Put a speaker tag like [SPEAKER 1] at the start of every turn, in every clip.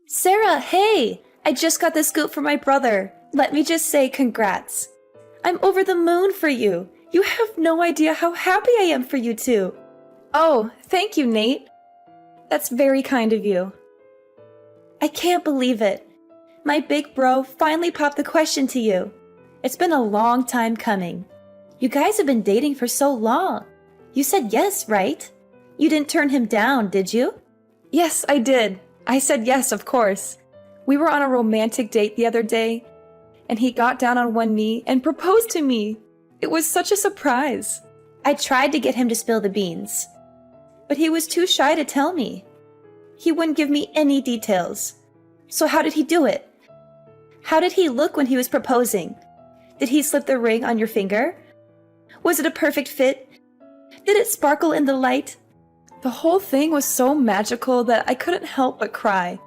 [SPEAKER 1] Sarah, hey! I just got the scoop from my brother. Let me just say congrats. I'm over the moon for you. You have no idea how happy I am for you two. Oh, thank you, Nate. That's very kind of you. I can't believe it. My big bro finally popped the question to you. It's been a long time coming. You guys have been dating for so long. You said yes, right? You didn't turn him down, did you? Yes, I did. I said yes, of course. We were on a romantic date the other day, and he got down on one knee and proposed to me. It was such a surprise. I tried to get him to spill the beans, but he was too shy to tell me. He wouldn't give me any details. So how did he do it? How did he look when he was proposing? Did he slip the ring on your finger? Was it a perfect fit? Did it sparkle in the light? The whole thing was so magical that I couldn't help but cry.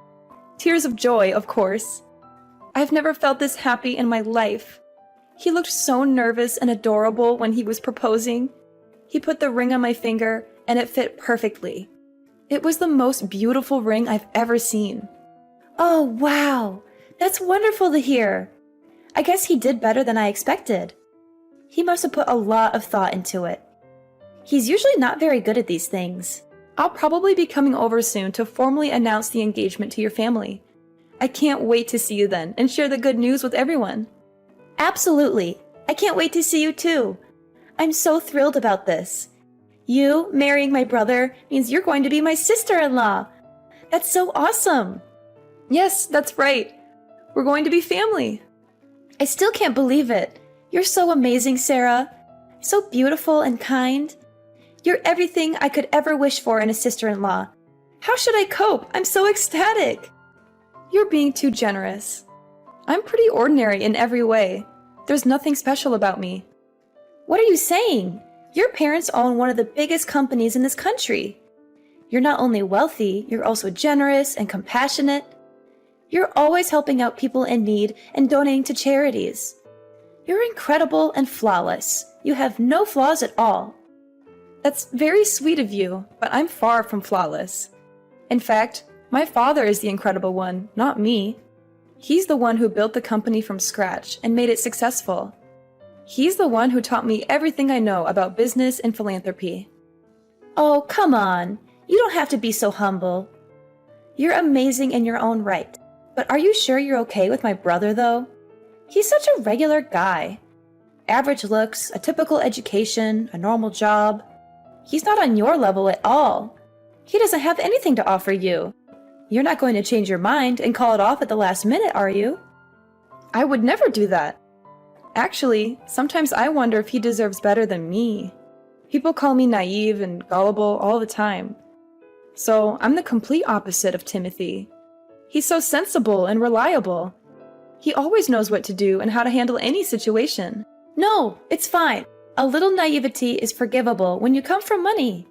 [SPEAKER 1] Tears of joy, of course. I've never felt this happy in my life. He looked so nervous and adorable when he was proposing. He put the ring on my finger, and it fit perfectly. It was the most beautiful ring I've ever seen. Oh, wow! That's wonderful to hear. I guess he did better than I expected. He must have put a lot of thought into it. He's usually not very good at these things. I'll probably be coming over soon to formally announce the engagement to your family. I can't wait to see you then and share the good news with everyone. Absolutely. I can't wait to see you too. I'm so thrilled about this. You marrying my brother means you're going to be my sister-in-law. That's so awesome. Yes, that's right. We're going to be family. I still can't believe it. You're so amazing, Sarah. So beautiful and kind. You're everything I could ever wish for in a sister-in-law. How should I cope? I'm so ecstatic. You're being too generous. I'm pretty ordinary in every way. There's nothing special about me. What are you saying? Your parents own one of the biggest companies in this country. You're not only wealthy, you're also generous and compassionate. You're always helping out people in need and donating to charities. You're incredible and flawless. You have no flaws at all. That's very sweet of you, but I'm far from flawless. In fact, my father is the incredible one, not me. He's the one who built the company from scratch and made it successful. He's the one who taught me everything I know about business and philanthropy. Oh, come on. You don't have to be so humble. You're amazing in your own right. But are you sure you're okay with my brother, though? He's such a regular guy. Average looks, a typical education, a normal job. He's not on your level at all. He doesn't have anything to offer you. You're not going to change your mind and call it off at the last minute, are you? I would never do that. Actually, sometimes I wonder if he deserves better than me. People call me naive and gullible all the time. So I'm the complete opposite of Timothy. He's so sensible and reliable. He always knows what to do and how to handle any situation. No, it's fine. A little naivety is forgivable when you come from money.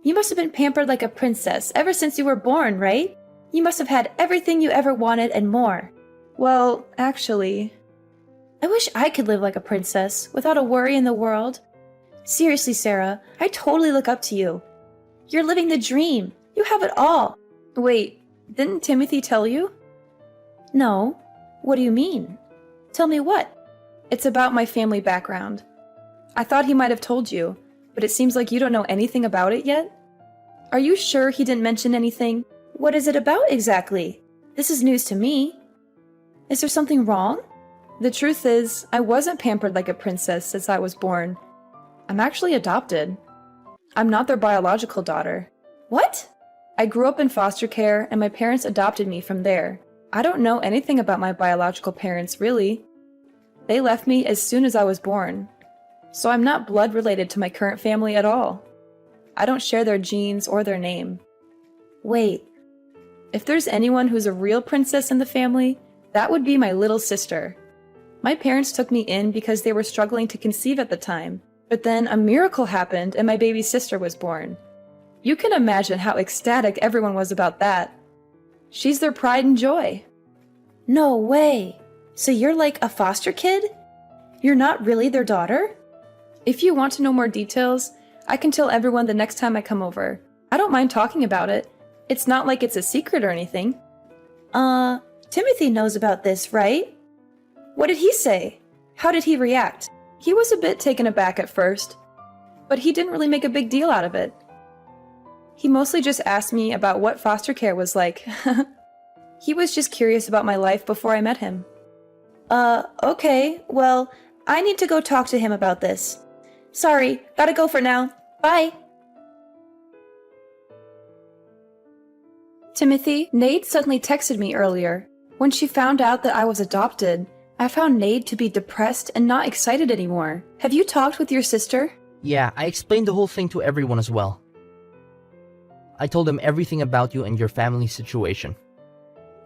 [SPEAKER 1] You must have been pampered like a princess ever since you were born, right? You must have had everything you ever wanted and more. Well, actually, I wish I could live like a princess without a worry in the world. Seriously, Sarah, I totally look up to you. You're living the dream. You have it all. Wait, didn't Timothy tell you? No. What do you mean? Tell me what? It's about my family background. I thought he might have told you, but it seems like you don't know anything about it yet? Are you sure he didn't mention anything? What is it about exactly? This is news to me. Is there something wrong? The truth is, I wasn't pampered like a princess since I was born. I'm actually adopted. I'm not their biological daughter. What? I grew up in foster care, and my parents adopted me from there. I don't know anything about my biological parents, really. They left me as soon as I was born. So I'm not blood related to my current family at all. I don't share their genes or their name. Wait, if there's anyone who's a real princess in the family, that would be my little sister. My parents took me in because they were struggling to conceive at the time, but then a miracle happened and my baby sister was born. You can imagine how ecstatic everyone was about that. She's their pride and joy. No way! So you're like a foster kid? You're not really their daughter? If you want to know more details, I can tell everyone the next time I come over. I don't mind talking about it. It's not like it's a secret or anything. Timothy knows about this, right? What did he say? How did he react? He was a bit taken aback at first, but he didn't really make a big deal out of it. He mostly just asked me about what foster care was like. He was just curious about my life before I met him. Okay, well, I need to go talk to him about this. Sorry, gotta go for now. Bye! Timothy, Nade suddenly texted me earlier. When she found out that I was adopted, I found Nade to be depressed and not excited anymore. Have you talked with your sister?
[SPEAKER 2] Yeah, I explained the whole thing to everyone as well. I told them everything about you and your family situation.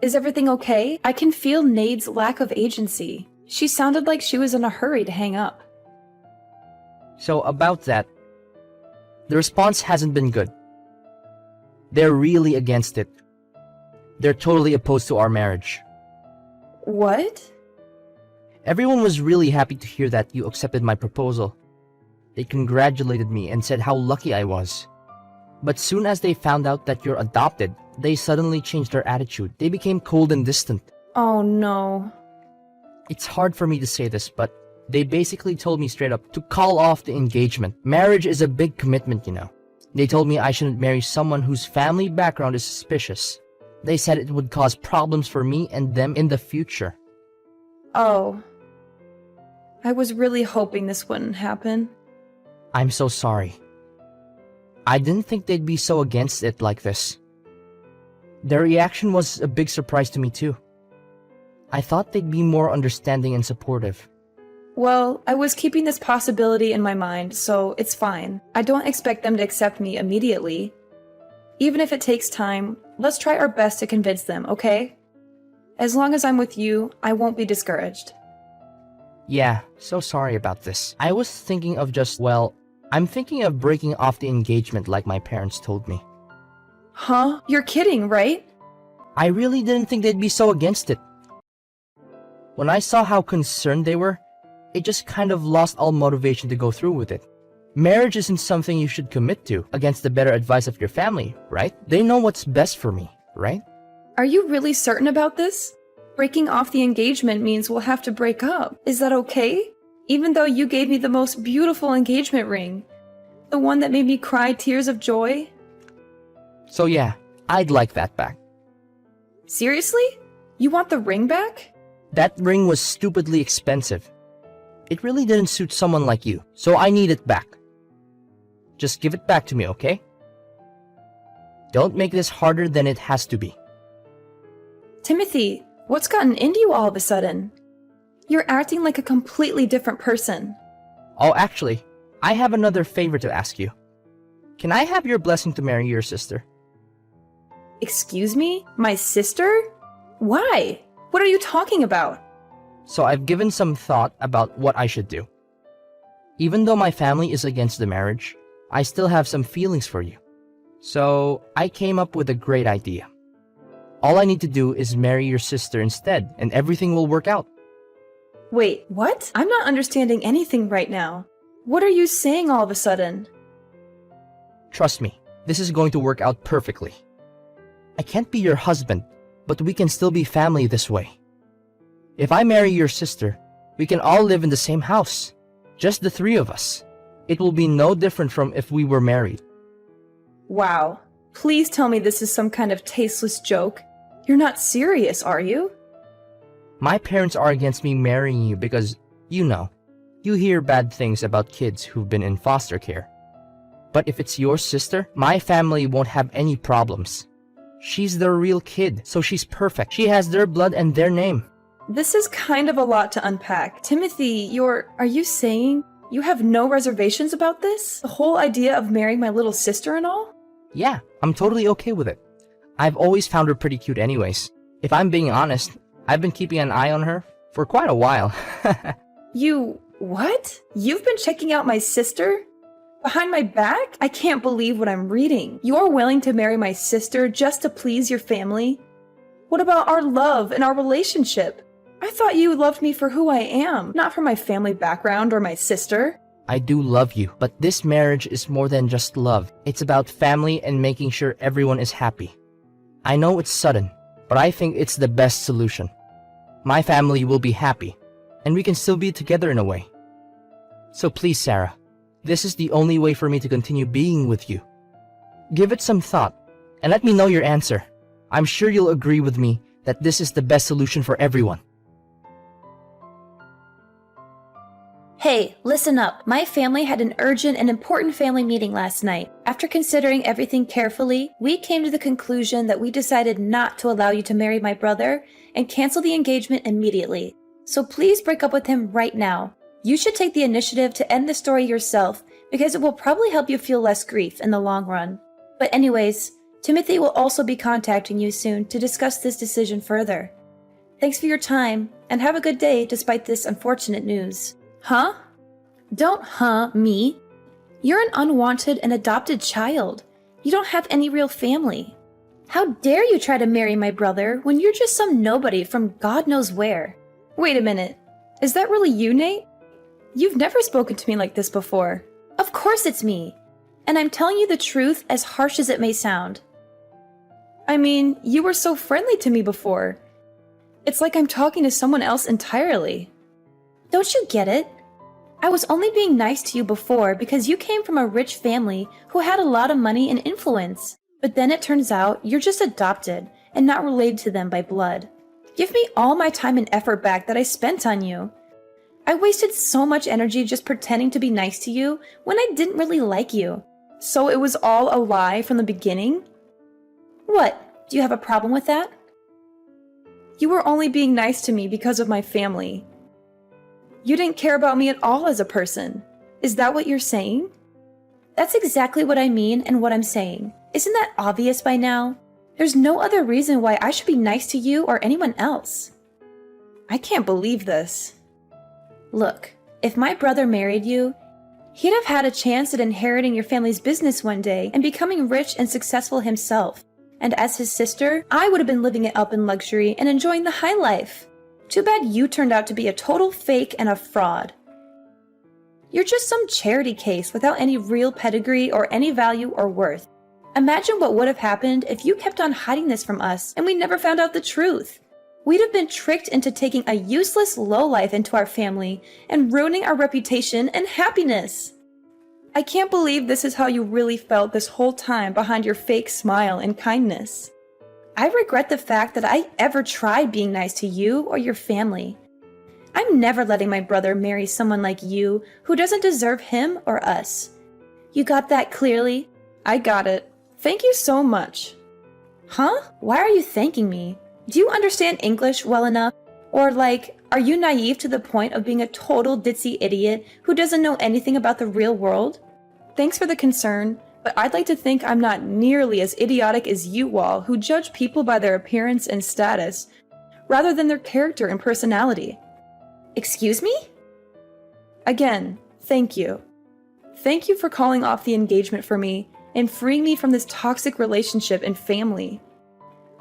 [SPEAKER 1] Is everything okay? I can feel Nade's lack of agency. She sounded like she was in a hurry to hang up.
[SPEAKER 2] So about that, the response hasn't been good. They're really against it. They're totally opposed to our marriage.
[SPEAKER 1] What?
[SPEAKER 2] Everyone was really happy to hear that you accepted my proposal. They congratulated me and said how lucky I was. But soon as they found out that you're adopted, they suddenly changed their attitude. They became cold and distant.
[SPEAKER 1] Oh no.
[SPEAKER 2] It's hard for me to say this, but they basically told me straight up to call off the engagement. Marriage is a big commitment, you know. They told me I shouldn't marry someone whose family background is suspicious. They said it would cause problems for me and them in the future.
[SPEAKER 1] Oh. I was really hoping this wouldn't happen.
[SPEAKER 2] I'm so sorry. I didn't think they'd be so against it like this. Their reaction was a big surprise to me too. I thought they'd be more understanding and supportive.
[SPEAKER 1] Well, I was keeping this possibility in my mind, so it's fine. I don't expect them to accept me immediately. Even if it takes time, let's try our best to convince them, okay? As long as I'm with you, I won't be discouraged.
[SPEAKER 2] Yeah, so sorry about this. I was thinking of I'm thinking of breaking off the engagement like my parents told me.
[SPEAKER 1] Huh? You're kidding, right?
[SPEAKER 2] I really didn't think they'd be so against it. When I saw how concerned they were, it just kind of lost all motivation to go through with it. Marriage isn't something you should commit to against the better advice of your family, right? They know what's best for me, right?
[SPEAKER 1] Are you really certain about this? Breaking off the engagement means we'll have to break up. Is that okay? Even though you gave me the most beautiful engagement ring. The one that made me cry tears of joy.
[SPEAKER 2] So yeah, I'd like that back.
[SPEAKER 1] Seriously? You want the ring back?
[SPEAKER 2] That ring was stupidly expensive. It really didn't suit someone like you, so I need it back. Just give it back to me, okay? Don't make this harder than it has to be.
[SPEAKER 1] Timothy, what's gotten into you all of a sudden? You're acting like a completely different person.
[SPEAKER 2] Oh, actually, I have another favor to ask you. Can I have your blessing to marry your sister?
[SPEAKER 1] Excuse me? My sister? Why? What are you talking about?
[SPEAKER 2] So I've given some thought about what I should do. Even though my family is against the marriage, I still have some feelings for you. So I came up with a great idea. All I need to do is marry your sister instead, and everything will work out.
[SPEAKER 1] Wait, what? I'm not understanding anything right now. What are you saying all of a sudden?
[SPEAKER 2] Trust me, this is going to work out perfectly. I can't be your husband, but we can still be family this way. If I marry your sister, we can all live in the same house. Just the three of us. It will be no different from if we were married.
[SPEAKER 1] Wow. Please tell me this is some kind of tasteless joke. You're not serious, are you?
[SPEAKER 2] My parents are against me marrying you because, you hear bad things about kids who've been in foster care. But if it's your sister, my family won't have any problems. She's their real kid, so she's perfect. She has their blood and their name.
[SPEAKER 1] This is kind of a lot to unpack. Timothy, are you saying you have no reservations about this? The whole idea of marrying my little sister and all?
[SPEAKER 2] Yeah, I'm totally okay with it. I've always found her pretty cute anyways. If I'm being honest, I've been keeping an eye on her for quite a while.
[SPEAKER 1] What? You've been checking out my sister? Behind my back? I can't believe what I'm reading. You're willing to marry my sister just to please your family? What about our love and our relationship? I thought you loved me for who I am, not for my family background or my sister.
[SPEAKER 2] I do love you, but this marriage is more than just love. It's about family and making sure everyone is happy. I know it's sudden, but I think it's the best solution. My family will be happy, and we can still be together in a way. So please, Sarah, this is the only way for me to continue being with you. Give it some thought, and let me know your answer. I'm sure you'll agree with me that this is the best solution for everyone.
[SPEAKER 1] Hey, listen up. My family had an urgent and important family meeting last night. After considering everything carefully, we came to the conclusion that we decided not to allow you to marry my brother and cancel the engagement immediately. So please break up with him right now. You should take the initiative to end the story yourself because it will probably help you feel less grief in the long run. But anyways, Timothy will also be contacting you soon to discuss this decision further. Thanks for your time, and have a good day despite this unfortunate news. Huh? Don't me. You're an unwanted and adopted child. You don't have any real family. How dare you try to marry my brother when you're just some nobody from God knows where? Wait a minute. Is that really you, Nate? You've never spoken to me like this before. Of course it's me. And I'm telling you the truth, as harsh as it may sound. I mean, you were so friendly to me before. It's like I'm talking to someone else entirely. Don't you get it? I was only being nice to you before because you came from a rich family who had a lot of money and influence. But then it turns out you're just adopted and not related to them by blood. Give me all my time and effort back that I spent on you. I wasted so much energy just pretending to be nice to you when I didn't really like you. So it was all a lie from the beginning? What? Do you have a problem with that? You were only being nice to me because of my family. You didn't care about me at all as a person. Is that what you're saying? That's exactly what I mean and what I'm saying. Isn't that obvious by now? There's no other reason why I should be nice to you or anyone else. I can't believe this. Look, if my brother married you, he'd have had a chance at inheriting your family's business one day and becoming rich and successful himself. And as his sister, I would have been living it up in luxury and enjoying the high life. Too bad you turned out to be a total fake and a fraud. You're just some charity case without any real pedigree or any value or worth. Imagine what would have happened if you kept on hiding this from us and we never found out the truth. We'd have been tricked into taking a useless lowlife into our family and ruining our reputation and happiness. I can't believe this is how you really felt this whole time behind your fake smile and kindness. I regret the fact that I ever tried being nice to you or your family. I'm never letting my brother marry someone like you who doesn't deserve him or us. You got that clearly? I got it. Thank you so much. Huh? Why are you thanking me? Do you understand English well enough? Or are you naive to the point of being a total ditzy idiot who doesn't know anything about the real world? Thanks for the concern, but I'd like to think I'm not nearly as idiotic as you all who judge people by their appearance and status, rather than their character and personality. Excuse me? Again, thank you. Thank you for calling off the engagement for me and freeing me from this toxic relationship and family.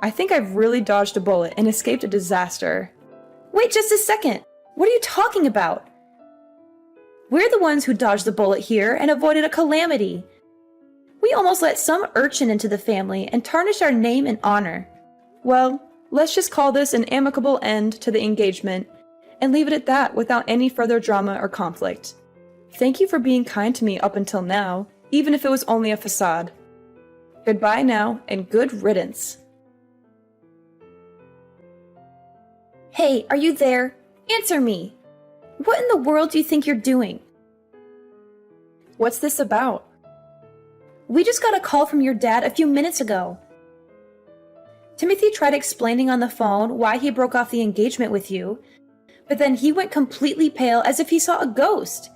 [SPEAKER 1] I think I've really dodged a bullet and escaped a disaster. Wait just a second! What are you talking about? We're the ones who dodged the bullet here and avoided a calamity. We almost let some urchin into the family and tarnished our name and honor. Well, let's just call this an amicable end to the engagement and leave it at that without any further drama or conflict. Thank you for being kind to me up until now, even if it was only a facade. Goodbye now, and good riddance. Hey, are you there? Answer me! What in the world do you think you're doing? What's this about? We just got a call from your dad a few minutes ago. Timothy tried explaining on the phone why he broke off the engagement with you, but then he went completely pale as if he saw a ghost.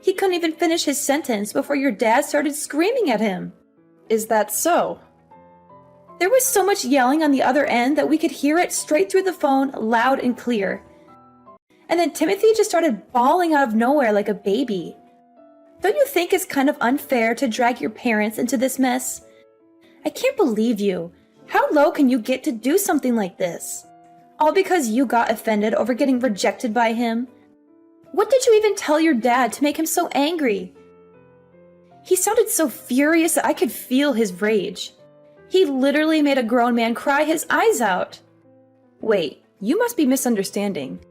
[SPEAKER 1] He couldn't even finish his sentence before your dad started screaming at him. Is that so? There was so much yelling on the other end that we could hear it straight through the phone, loud and clear. And then Timothy just started bawling out of nowhere like a baby. Don't you think it's kind of unfair to drag your parents into this mess? I can't believe you. How low can you get to do something like this? All because you got offended over getting rejected by him? What did you even tell your dad to make him so angry? He sounded so furious that I could feel his rage. He literally made a grown man cry his eyes out. Wait, you must be misunderstanding.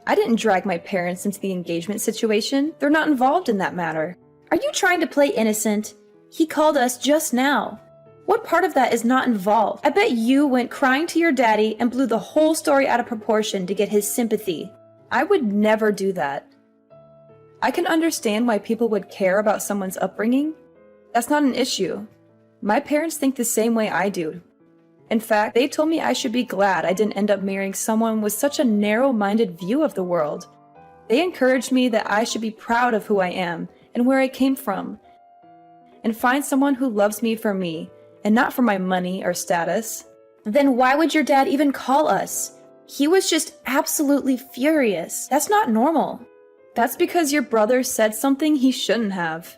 [SPEAKER 1] I didn't drag my parents into the engagement situation. They're not involved in that matter. Are you trying to play innocent? He called us just now. What part of that is not involved? I bet you went crying to your daddy and blew the whole story out of proportion to get his sympathy. I would never do that. I can understand why people would care about someone's upbringing. That's not an issue. My parents think the same way I do. In fact, they told me I should be glad I didn't end up marrying someone with such a narrow-minded view of the world. They encouraged me that I should be proud of who I am and where I came from, and find someone who loves me for me, and not for my money or status. Then why would your dad even call us? He was just absolutely furious. That's not normal. That's because your brother said something he shouldn't have.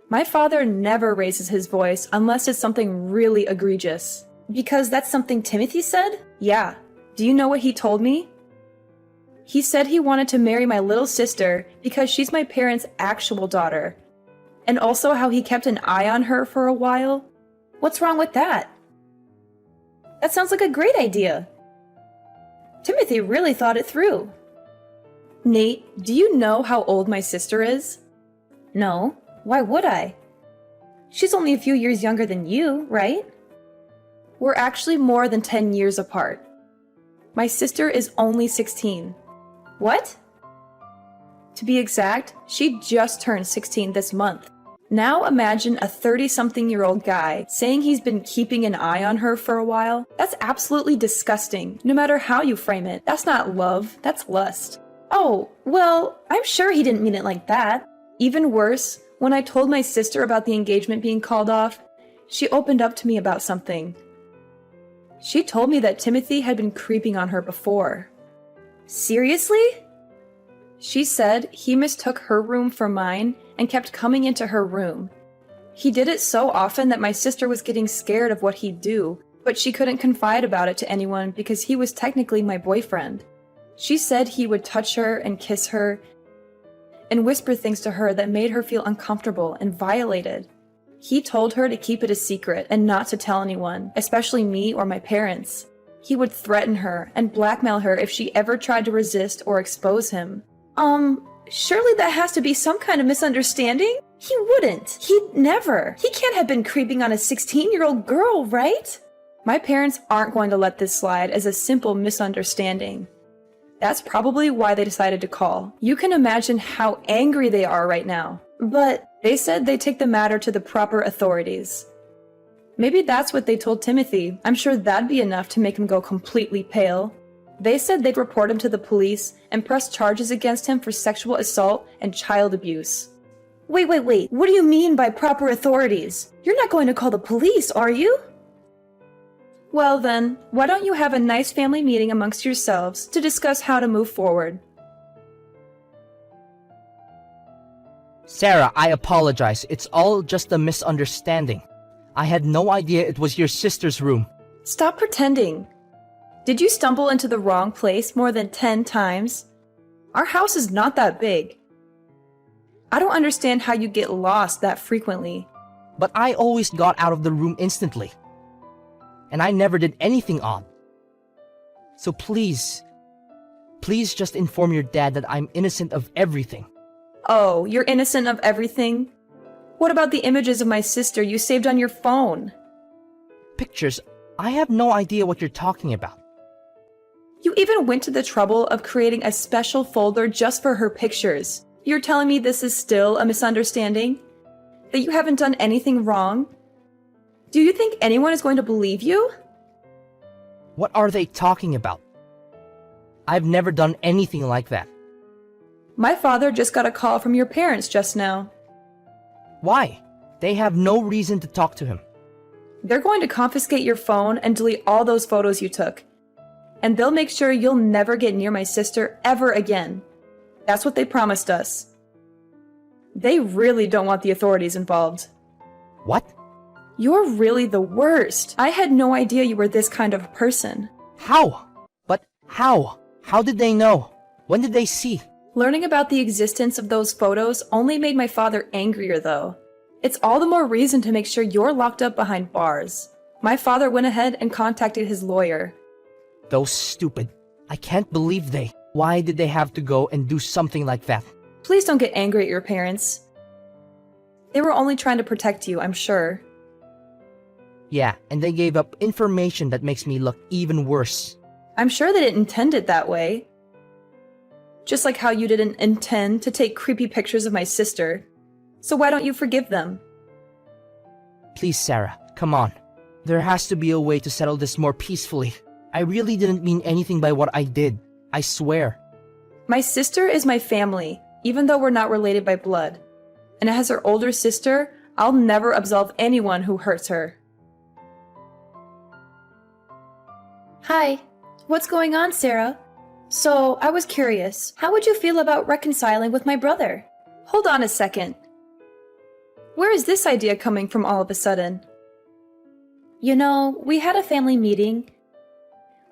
[SPEAKER 1] My father never raises his voice unless it's something really egregious. Because that's something Timothy said? Yeah. Do you know what he told me? He said he wanted to marry my little sister because she's my parents' actual daughter. And also how he kept an eye on her for a while. What's wrong with that? That sounds like a great idea. Timothy really thought it through. Nate, do you know how old my sister is? No. Why would I? She's only a few years younger than you, right? We're actually more than 10 years apart. My sister is only 16. What? To be exact, she just turned 16 this month. Now imagine a 30-something-year-old guy saying he's been keeping an eye on her for a while. That's absolutely disgusting, no matter how you frame it. That's not love, that's lust. Oh, well, I'm sure he didn't mean it like that. Even worse, when I told my sister about the engagement being called off, she opened up to me about something. She told me that Timothy had been creeping on her before. Seriously? She said he mistook her room for mine and kept coming into her room. He did it so often that my sister was getting scared of what he'd do, but she couldn't confide about it to anyone because he was technically my boyfriend. She said he would touch her and kiss her and whisper things to her that made her feel uncomfortable and violated. He told her to keep it a secret and not to tell anyone, especially me or my parents. He would threaten her and blackmail her if she ever tried to resist or expose him. Surely that has to be some kind of misunderstanding? He wouldn't. He'd never. He can't have been creeping on a 16-year-old girl, right? My parents aren't going to let this slide as a simple misunderstanding. That's probably why they decided to call. You can imagine how angry they are right now. But they said they'd take the matter to the proper authorities. Maybe that's what they told Timothy. I'm sure that'd be enough to make him go completely pale. They said they'd report him to the police and press charges against him for sexual assault and child abuse. Wait. What do you mean by proper authorities? You're not going to call the police, are you? Well then, why don't you have a nice family meeting amongst yourselves to discuss how to move forward?
[SPEAKER 2] Sarah, I apologize. It's all just a misunderstanding. I had no idea it was your sister's room.
[SPEAKER 1] Stop pretending. Did you stumble into the wrong place more than 10 times? Our house is not that big. I don't understand how you get lost that frequently.
[SPEAKER 2] But I always got out of the room instantly. And I never did anything odd. So please just inform your dad that I'm innocent of everything.
[SPEAKER 1] Oh, you're innocent of everything? What about the images of my sister you saved on your phone?
[SPEAKER 2] Pictures? I have no idea what you're talking about.
[SPEAKER 1] You even went to the trouble of creating a special folder just for her pictures. You're telling me this is still a misunderstanding? That you haven't done anything wrong? Do you think anyone is going to believe you?
[SPEAKER 2] What are they talking about? I've never done anything like that.
[SPEAKER 1] My father just got a call from your parents just now.
[SPEAKER 2] Why? They have no reason to talk to him.
[SPEAKER 1] They're going to confiscate your phone and delete all those photos you took. And they'll make sure you'll never get near my sister ever again. That's what they promised us. They really don't want the authorities involved.
[SPEAKER 2] What?
[SPEAKER 1] You're really the worst. I had no idea you were this kind of person.
[SPEAKER 2] How? But how? How did they know? When did they see?
[SPEAKER 1] Learning about the existence of those photos only made my father angrier, though. It's all the more reason to make sure you're locked up behind bars. My father went ahead and contacted his lawyer.
[SPEAKER 2] Those stupid. I can't believe they. Why did they have to go and do something like that?
[SPEAKER 1] Please don't get angry at your parents. They were only trying to protect you, I'm sure.
[SPEAKER 2] Yeah, and they gave up information that makes me look even worse.
[SPEAKER 1] I'm sure they didn't intend it that way. Just like how you didn't intend to take creepy pictures of my sister. So why don't you forgive them?
[SPEAKER 2] Please, Sarah, come on. There has to be a way to settle this more peacefully. I really didn't mean anything by what I did. I swear.
[SPEAKER 1] My sister is my family, even though we're not related by blood. And as her older sister, I'll never absolve anyone who hurts her. Hi. What's going on, Sarah? So, I was curious, how would you feel about reconciling with my brother? Hold on a second. Where is this idea coming from all of a sudden? You know, we had a family meeting.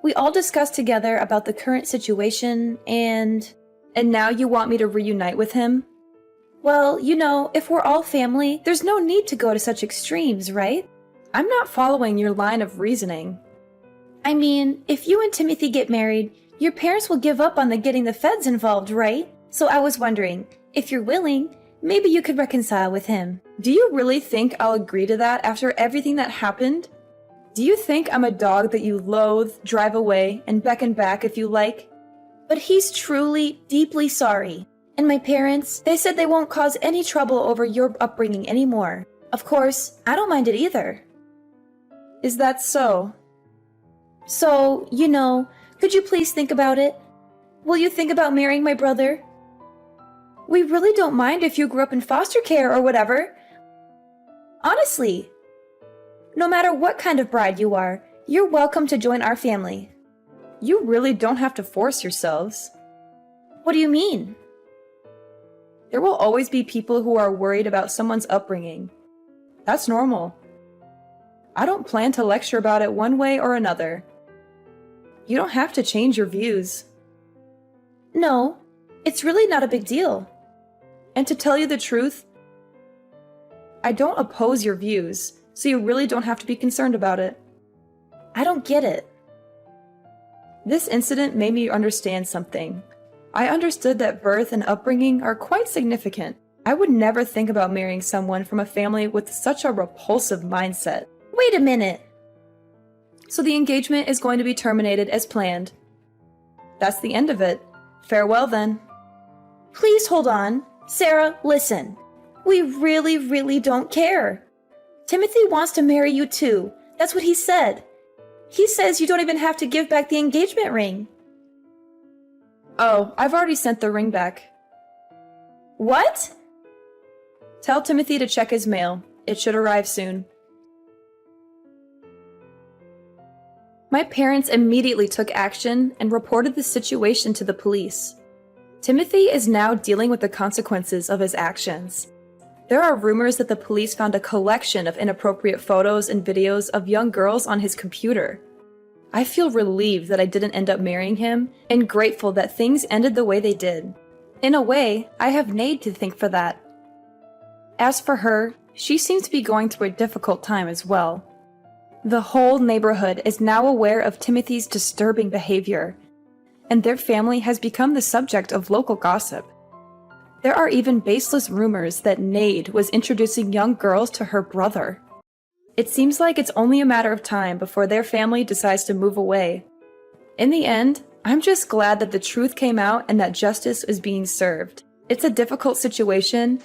[SPEAKER 1] We all discussed together about the current situation and now you want me to reunite with him? Well, you know, if we're all family, there's no need to go to such extremes, right? I'm not following your line of reasoning. I mean, if you and Timothy get married, your parents will give up on getting the feds involved, right? So I was wondering, if you're willing, maybe you could reconcile with him. Do you really think I'll agree to that after everything that happened? Do you think I'm a dog that you loathe, drive away, and beckon back if you like? But he's truly, deeply sorry. And my parents, they said they won't cause any trouble over your upbringing anymore. Of course, I don't mind it either. Is that so? So, you know, could you please think about it? Will you think about marrying my brother? We really don't mind if you grew up in foster care or whatever. Honestly. No matter what kind of bride you are, you're welcome to join our family. You really don't have to force yourselves. What do you mean? There will always be people who are worried about someone's upbringing. That's normal. I don't plan to lecture about it one way or another. You don't have to change your views. No, it's really not a big deal. And to tell you the truth, I don't oppose your views, so you really don't have to be concerned about it. I don't get it. This incident made me understand something. I understood that birth and upbringing are quite significant. I would never think about marrying someone from a family with such a repulsive mindset. Wait a minute! So the engagement is going to be terminated as planned. That's the end of it. Farewell then. Please hold on. Sarah, listen. We really don't care. Timothy wants to marry you too. That's what he said. He says you don't even have to give back the engagement ring. Oh, I've already sent the ring back. What? Tell Timothy to check his mail. It should arrive soon. My parents immediately took action and reported the situation to the police. Timothy is now dealing with the consequences of his actions. There are rumors that the police found a collection of inappropriate photos and videos of young girls on his computer. I feel relieved that I didn't end up marrying him and grateful that things ended the way they did. In a way, I have Nade to thank for that. As for her, she seems to be going through a difficult time as well. The whole neighborhood is now aware of Timothy's disturbing behavior, and their family has become the subject of local gossip. There are even baseless rumors that Nade was introducing young girls to her brother. It seems like it's only a matter of time before their family decides to move away. In the end, I'm just glad that the truth came out and that justice is being served. It's a difficult situation,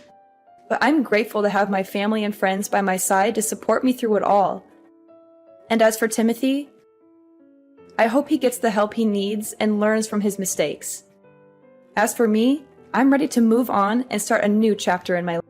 [SPEAKER 1] but I'm grateful to have my family and friends by my side to support me through it all. And as for Timothy, I hope he gets the help he needs and learns from his mistakes. As for me, I'm ready to move on and start a new chapter in my life.